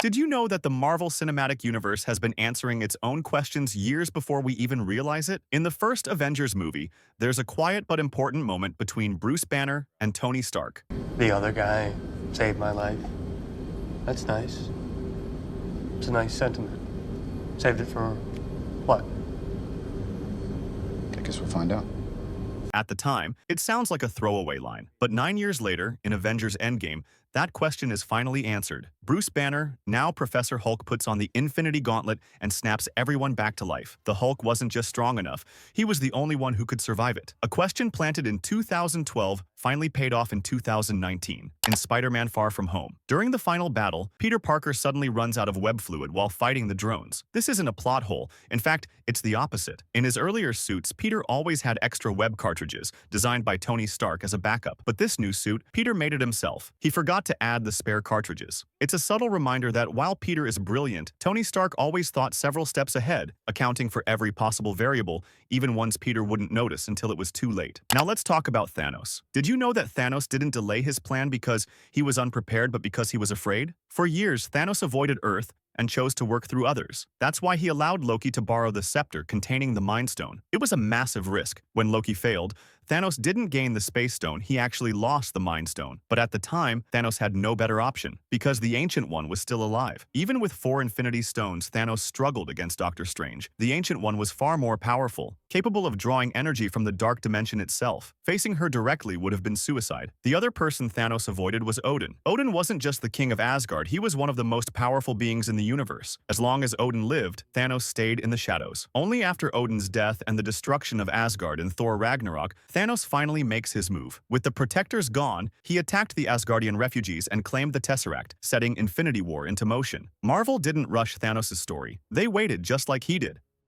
Did you know that the Marvel Cinematic Universe has been answering its own questions years before we even realize it? In the first Avengers movie, there's a quiet but important moment between Bruce Banner and Tony Stark. The other guy saved my life. That's nice. It's a nice sentiment. Saved it for what? I guess we'll find out. At the time, it sounds like a throwaway line, but 9 years later, in Avengers Endgame, that question is finally answered. Bruce Banner, now Professor Hulk, puts on the Infinity Gauntlet and snaps everyone back to life. The Hulk wasn't just strong enough, he was the only one who could survive it. A question planted in 2012 finally paid off in 2019, in Spider-Man Far From Home. During the final battle, Peter Parker suddenly runs out of web fluid while fighting the drones. This isn't a plot hole. In fact, it's the opposite. In his earlier suits, Peter always had extra web cartridges, designed by Tony Stark as a backup. But this new suit, Peter made it himself. He forgot to add the spare cartridges. It's a subtle reminder that while Peter is brilliant, Tony Stark always thought several steps ahead, accounting for every possible variable, even ones Peter wouldn't notice until it was too late. Now let's talk about Thanos. Did you know that Thanos didn't delay his plan because he was unprepared but because he was afraid? For years, Thanos avoided Earth and chose to work through others. That's why he allowed Loki to borrow the scepter containing the Mind Stone. It was a massive risk. When Loki failed, Thanos didn't gain the Space Stone, he actually lost the Mind Stone. But at the time, Thanos had no better option, because the Ancient One was still alive. Even with 4 Infinity Stones, Thanos struggled against Doctor Strange. The Ancient One was far more powerful, capable of drawing energy from the dark dimension itself. Facing her directly would have been suicide. The other person Thanos avoided was Odin. Odin wasn't just the king of Asgard, he was one of the most powerful beings in the universe. As long as Odin lived, Thanos stayed in the shadows. Only after Odin's death and the destruction of Asgard in Thor Ragnarok, Thanos finally makes his move. With the Protectors gone, he attacked the Asgardian refugees and claimed the Tesseract, setting Infinity War into motion. Marvel didn't rush Thanos' story. They waited just like he did.